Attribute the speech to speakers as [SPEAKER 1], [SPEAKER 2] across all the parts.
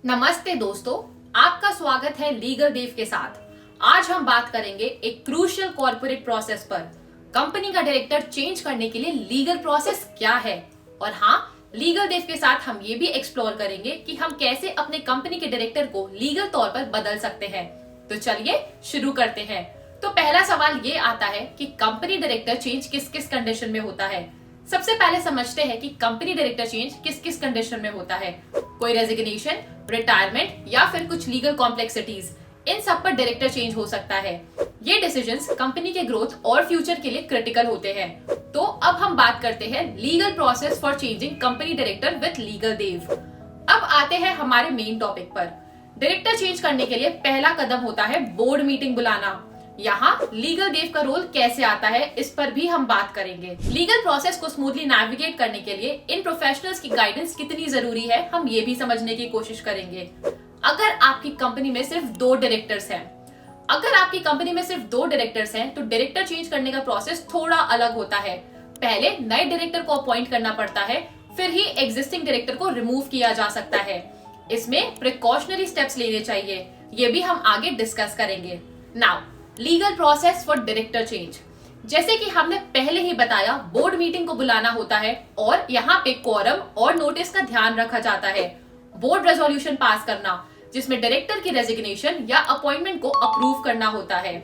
[SPEAKER 1] नमस्ते दोस्तों, आपका स्वागत है लीगल देव के साथ। आज हम बात करेंगे एक क्रूशियल कॉर्पोरेट प्रोसेस पर। कंपनी का डायरेक्टर चेंज करने के लिए लीगल प्रोसेस क्या है, और हाँ, लीगल देव के साथ हम ये भी एक्सप्लोर करेंगे कि हम कैसे अपने कंपनी के डायरेक्टर को लीगल तौर पर बदल सकते हैं। तो चलिए शुरू करते हैं। तो पहला सवाल ये आता है कि कंपनी डायरेक्टर चेंज किस किस कंडीशन में होता है। सबसे पहले समझते हैं कि कंपनी डायरेक्टर चेंज किस किस कंडीशन में होता है। कोई रेजिग्नेशन, रिटायरमेंट या फिर कुछ लीगल कॉम्प्लेक्सिटीज, इन सब पर डायरेक्टर चेंज हो सकता है। ये डिसीजंस कंपनी के ग्रोथ और फ्यूचर के लिए क्रिटिकल होते हैं। तो अब हम बात करते हैं legal process for changing company director with legal Dev. अब आते हैं हमारे मेन टॉपिक पर। डायरेक्टर चेंज करने के लिए पहला कदम होता है बोर्ड मीटिंग बुलाना। यहाँ लीगल देव का रोल कैसे आता है, इस पर भी हम बात करेंगे। लीगल प्रोसेस को स्मूथली नेविगेट करने के लिए इन प्रोफेशनल्स की गाइडेंस कितनी जरूरी है, हम ये भी समझने की कोशिश करेंगे। अगर आपकी कंपनी में सिर्फ दो डायरेक्टर्स हैं, तो डायरेक्टर चेंज करने का प्रोसेस थोड़ा अलग होता है। पहले नए डायरेक्टर को अपॉइंट करना पड़ता है, फिर ही एग्जिस्टिंग डायरेक्टर को रिमूव किया जा सकता है। इसमें प्रिकॉशनरी स्टेप्स लेने चाहिए, ये भी हम आगे डिस्कस करेंगे। Now legal process for director change. जैसे कि हमने पहले ही बताया, बोर्ड मीटिंग को बुलाना होता है और यहाँ पे क्वोरम और नोटिस का ध्यान रखा जाता है। बोर्ड रेजोल्यूशन पास करना, जिसमें डायरेक्टर की रेजिग्नेशन या अपॉइंटमेंट को अप्रूव करना होता है।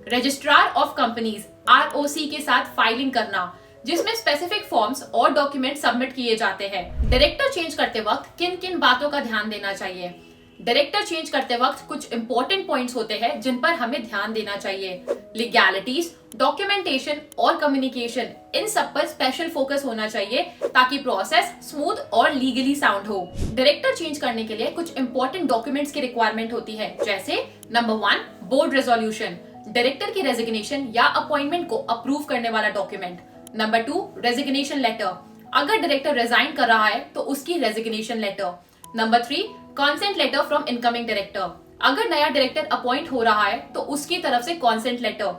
[SPEAKER 1] रजिस्ट्रार ऑफ कंपनीज ROC के साथ फाइलिंग करना, जिसमें स्पेसिफिक फॉर्म्स और डॉक्यूमेंट सबमिट किए जाते हैं। डायरेक्टर चेंज करते वक्त किन किन बातों का ध्यान देना चाहिए। डायरेक्टर चेंज करते वक्त कुछ इंपॉर्टेंट पॉइंट्स होते हैं जिन पर हमें ध्यान देना चाहिए। लीगैलिटीज, डॉक्यूमेंटेशन और कम्युनिकेशन, इन सब पर स्पेशल फोकस होना चाहिए ताकि प्रोसेस स्मूथ और लीगली साउंड हो। डायरेक्टर चेंज करने के लिए कुछ इंपॉर्टेंट डॉक्यूमेंट्स की रिक्वायरमेंट होती है, जैसे नंबर 1 बोर्ड रेजोल्यूशन, डायरेक्टर की रेजिग्नेशन या अपॉइंटमेंट को अप्रूव करने वाला डॉक्यूमेंट। नंबर 2 रेजिग्नेशन लेटर, अगर डायरेक्टर रिजाइन कर रहा है तो उसकी resignation letter. Number 3 consent letter from incoming director, अगर नया डायरेक्टर अपॉइंट हो रहा है तो उसकी तरफ से consent letter.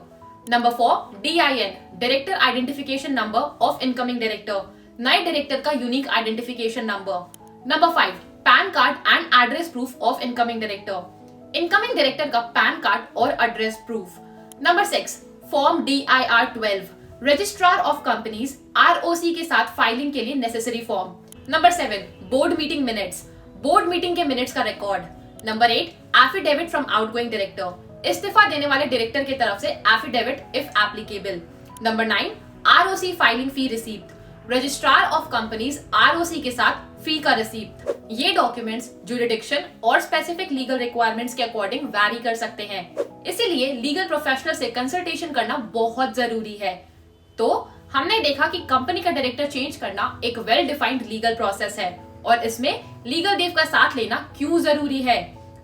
[SPEAKER 1] Number 4 DIN, director identification number of incoming director, नए डायरेक्टर का unique identification number. Number 5 PAN card and address proof of incoming director, incoming director का पैन कार्ड और address proof. Number 6 form DIR 12, registrar of companies ROC के साथ filing के लिए necessary form. Number 7 board meeting minutes, board meeting के minutes का record. Number 8 affidavit from outgoing director, इस्तीफा देने वाले डायरेक्टर की तरफ से affidavit if applicable. Number 9 ROC filing fee receipt, registrar of companies ROC के साथ फी का रिसीप्ट। ये डॉक्यूमेंट्स ज्यूरिडिक्शन और स्पेसिफिक लीगल रिक्वायरमेंट्स के अकॉर्डिंग वैरी कर सकते हैं, इसीलिए लीगल प्रोफेशनल से कंसल्टेशन करना बहुत जरूरी है। तो हमने देखा कि कंपनी का डायरेक्टर चेंज करना एक वेल डिफाइंड लीगल प्रोसेस है और इसमें लीगल देव का साथ लेना क्यों जरूरी है।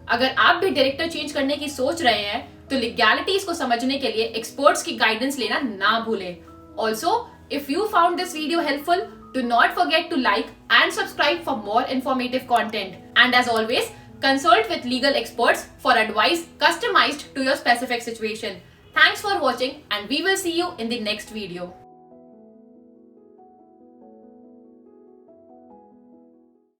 [SPEAKER 1] अगर आप भी डायरेक्टर चेंज करने की सोच रहे हैं तो लीगैलिटीज को समझने के लिए एक्सपर्ट्स की गाइडेंस लेना ना भूलें। Also if you found this video helpful, do not forget to like and subscribe for more informative content, and as always consult with legal experts for advice customized to your specific situation. Thanks for watching and we will see you in the next video.